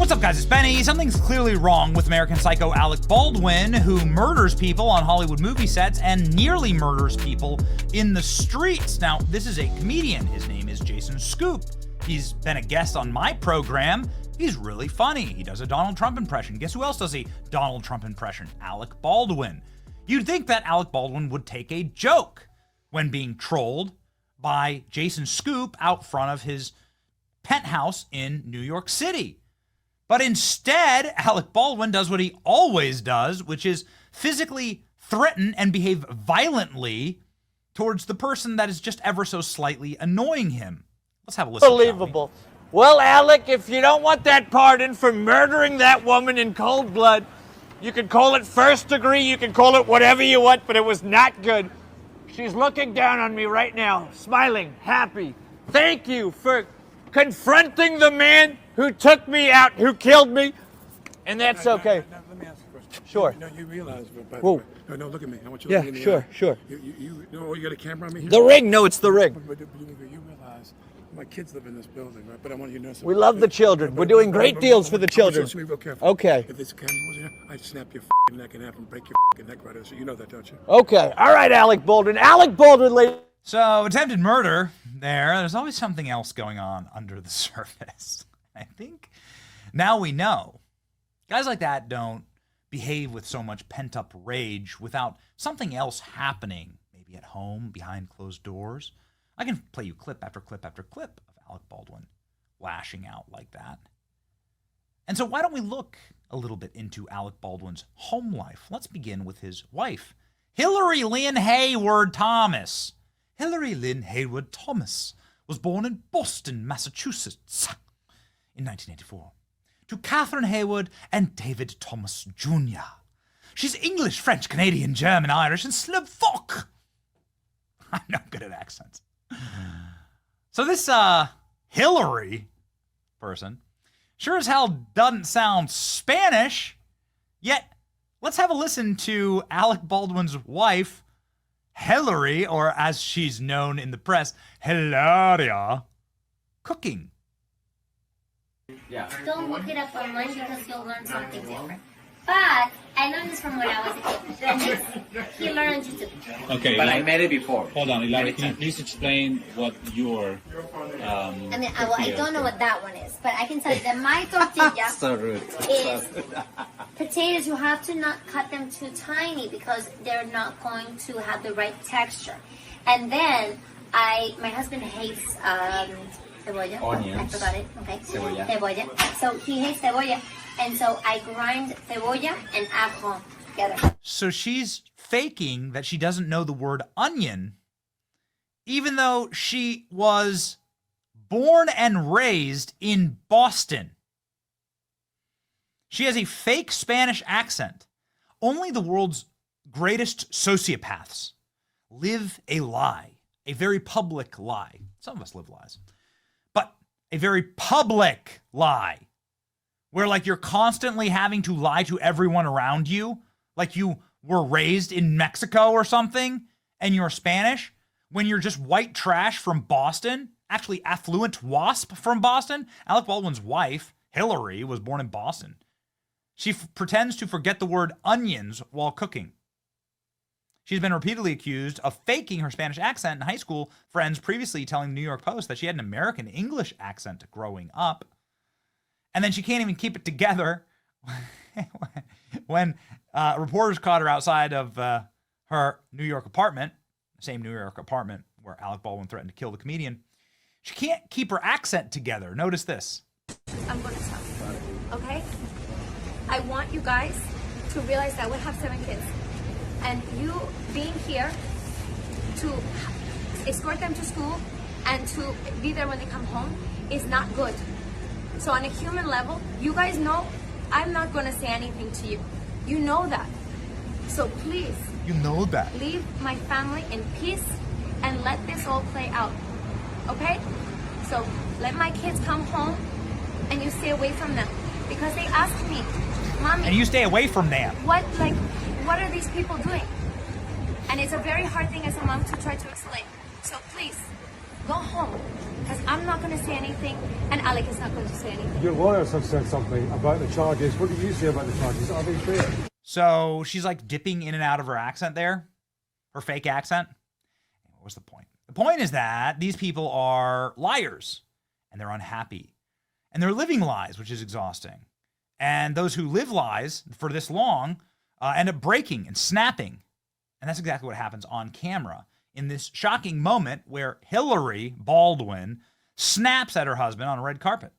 What's up, guys? It's Benny. Something's clearly wrong with American Psycho Alec Baldwin, who murders people on Hollywood movie sets and nearly murders people in the streets. Now, this is a comedian. His name is Jason Scoop. He's been a guest on my program. He's really funny. He does a Donald Trump impression. Guess who else does a Donald Trump impression? Alec Baldwin. You'd think that Alec Baldwin would take a joke when being trolled by Jason Scoop out front of his penthouse in New York City. But instead, Alec Baldwin does what he always does, which is physically threaten and behave violently towards the person that is just ever so slightly annoying him. Let's have a listen. Unbelievable. Well, Alec, if you don't want that pardon for murdering that woman in cold blood, you can call it first degree, you can call it whatever you want, but it was not good. She's looking down on me right now, smiling, happy. Thank you for confronting the man who took me out, who killed me, and that's okay. No, let me ask you a question. Sure. No, you realize, by the Whoa. way, no, look at me. I want you to look at me. Sure. You got a camera on me here? The ring, no, it's the ring. But you realize my kids live in this building, right? But I want you to know something. We love the children. We're doing great deals for the children. Listen to me real careful. Okay. If this camera was here, I'd snap your neck in half and break your neck right out. So you know that, don't you? Okay. All right, Alec Baldwin. Alec Baldwin, ladies. So, attempted murder there's always something else going on under the surface. I think now we know. Guys like that don't behave with so much pent-up rage without something else happening, maybe at home, behind closed doors. I can play you clip after clip after clip of Alec Baldwin lashing out like that. And so why don't we look a little bit into Alec Baldwin's home life? Let's begin with his wife, Hillary Lynn Hayward Thomas. Hillary Lynn Hayward Thomas was born in Boston, Massachusetts in 1984 to Catherine Hayward and David Thomas Jr. She's English, French, Canadian, German, Irish, and Slovak. I'm not good at accents. So this Hillary person sure as hell doesn't sound Spanish, yet let's have a listen to Alec Baldwin's wife, Hillary, or as she's known in the press, Hilaria, cooking. Yeah. Don't look it up online because you'll learn something different. But I learned this from when I was a kid. He learned YouTube. Okay, but I made it before. Hold on, Elijah, can you please explain what your I don't know what that one is, but I can tell you that my tortilla so rude. is potatoes. You have to not cut them too tiny because they're not going to have the right texture. And then my husband hates cebolla. Onions. I forgot it. Okay. Cebolla. So he hates cebolla. And so I grind cebolla and ajo together. So she's faking that she doesn't know the word onion, even though she was born and raised in Boston. She has a fake Spanish accent. Only the world's greatest sociopaths live a lie, a very public lie. Some of us live lies, but a very public lie. Where, like, you're constantly having to lie to everyone around you, like you were raised in Mexico or something, and you're Spanish, when you're just white trash from Boston, actually affluent wasp from Boston. Alec Baldwin's wife, Hillary, was born in Boston. She pretends to forget the word onions while cooking. She's been repeatedly accused of faking her Spanish accent in high school, friends previously telling the New York Post that she had an American English accent growing up. And then she can't even keep it together when reporters caught her outside of her New York apartment, the same New York apartment where Alec Baldwin threatened to kill the comedian. She can't keep her accent together. Notice this. I'm going to tell you, okay? I want you guys to realize that we have 7 kids. And you being here to escort them to school and to be there when they come home is not good. So on a human level, you guys know I'm not going to say anything to you. You know that. So please. You know that. Leave my family in peace and let this all play out. Okay? So let my kids come home and you stay away from them. Because they asked me, Mommy. And you stay away from them. What are these people doing? And it's a very hard thing as a mom to try to explain. So please, go home. because I'm not going to say anything, and Alec is not going to say anything. Your lawyers have said something about the charges. What did you say about the charges? Are they fair? So she's like dipping in and out of her accent there, her fake accent. What was the point? The point is that these people are liars, and they're unhappy, and they're living lies, which is exhausting. And those who live lies for this long end up breaking and snapping. And that's exactly what happens on camera in this shocking moment where Hillary Baldwin snaps at her husband on a red carpet.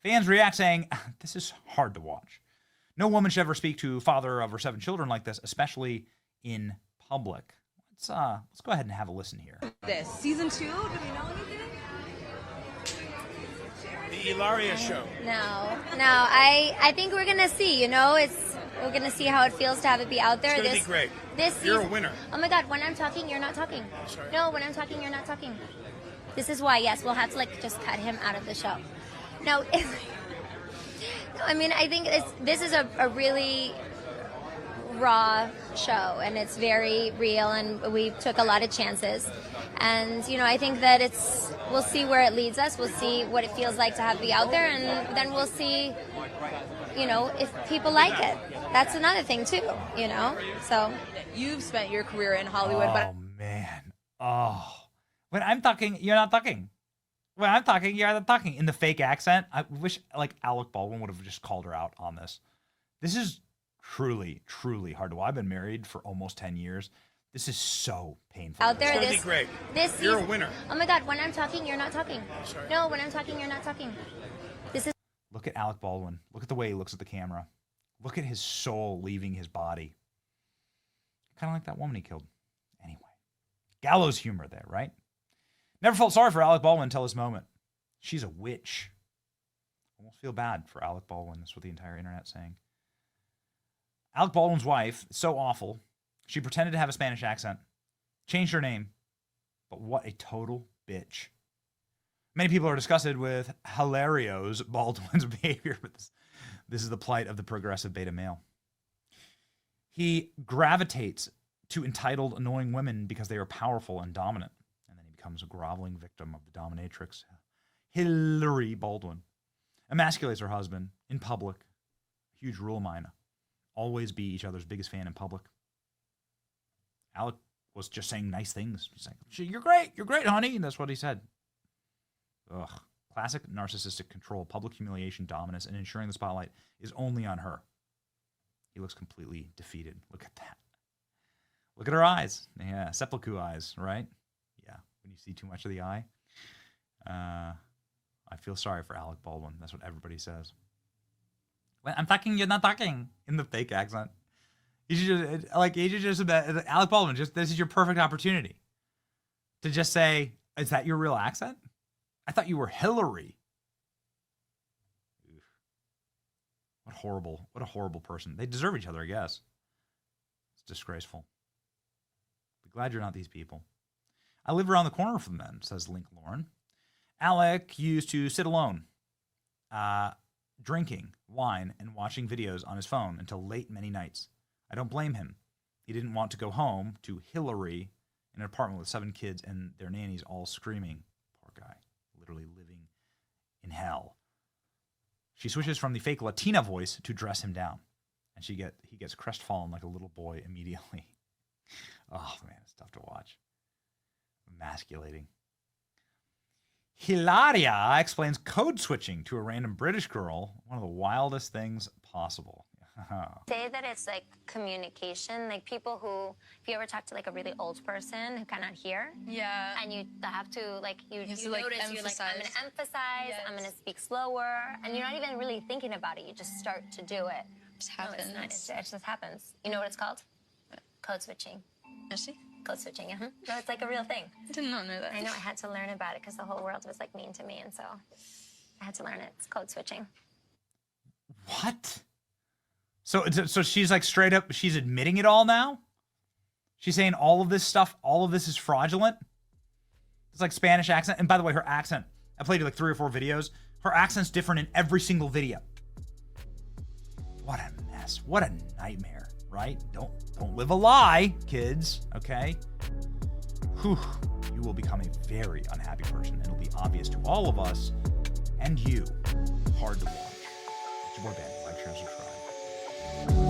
Fans react saying, "This is hard to watch. No woman should ever speak to father of her 7 children like this, especially in public." Let's go ahead and have a listen here. This season 2, do we know anything? The Ilaria show. No, I think we're gonna see. We're gonna see how it feels to have it be out there. It's gonna be great. This You're a season, winner. Oh my God! When I'm talking, you're not talking. Sorry. No, when I'm talking, you're not talking. This is why. Yes, we'll have to just cut him out of the show. No, I mean I think this is a really raw show, and it's very real, and we took a lot of chances, and I think that we'll see where it leads us. We'll see what it feels like to have it be out there, and then we'll see if people like it. That's another thing too, so You've spent your career in Hollywood, but Man. When I'm talking, you're not talking. When I'm talking, you're not talking. In the fake accent, I wish Alec Baldwin would have just called her out on this. This is truly, truly hard to watch. I've been married for almost 10 years. This is so painful. out there, It's gonna be great. This You're a season- winner. Oh my God! When I'm talking, you're not talking. Sorry. No, when I'm talking, you're not talking. This is Look at Alec Baldwin. Look at the way he looks at the camera. Look at his soul leaving his body. Kind of like that woman he killed. Anyway, gallows humor there, right? Never felt sorry for Alec Baldwin until this moment. She's a witch. Almost feel bad for Alec Baldwin. That's what the entire internet's saying. Alec Baldwin's wife, so awful. She pretended to have a Spanish accent, changed her name, but what a total bitch. Many people are disgusted with Hilario's Baldwin's behavior, but this is the plight of the progressive beta male. He gravitates to entitled, annoying women because they are powerful and dominant, and then he becomes a groveling victim of the dominatrix, Hillary Baldwin. Emasculates her husband in public. Huge rule of mine. Always be each other's biggest fan in public. Alec was just saying nice things. He's like, you're great, honey. And that's what he said. Ugh. Classic narcissistic control, public humiliation, dominance, and ensuring the spotlight is only on her. He looks completely defeated. Look at that. Look at her eyes. Yeah, seppuku eyes, right? Yeah, when you see too much of the eye. I feel sorry for Alec Baldwin. That's what everybody says. When I'm talking, you're not talking, in the fake accent. You should just Alec Baldwin. This is your perfect opportunity to just say, "Is that your real accent? I thought you were Hillary." Oof. What a horrible person. They deserve each other, I guess. It's disgraceful. Be glad you're not these people. I live around the corner from them, says Link Lauren. Alec used to sit alone, drinking wine and watching videos on his phone until late many nights. I don't blame him. He didn't want to go home to Hillary in an apartment with 7 kids and their nannies all screaming. Poor guy, literally living in hell. She switches from the fake Latina voice to dress him down, and he gets crestfallen like a little boy immediately. Oh man, it's tough to watch. Emasculating. Hilaria explains code switching to a random British girl, one of the wildest things possible. say that it's like communication, like people who, if you ever talk to like a really old person who cannot hear, yeah. and you have to like you have to, notice like, you're like, I'm gonna emphasize. emphasize, Yes. I'm gonna speak slower, and you're not even really thinking about it. You just start to do it. Just No, it's happens. not. It just happens. You know what it's called? Code switching. Actually, Code switching. No, it's like a real thing. I did not know that. I know. I had to learn about it because the whole world was like mean to me, and so I had to learn it. It's code switching. What? So she's like straight up, she's admitting it all now? She's saying all of this stuff, all of this is fraudulent? It's like Spanish accent. And by the way, her accent, I played like 3 or 4 videos. Her accent's different in every single video. What a mess. What a nightmare, right? Don't live a lie, kids, okay? Whew. you will become a very unhappy person. It'll be obvious to all of us and you. Hard to watch. It's your band. Like, share, and subscribe.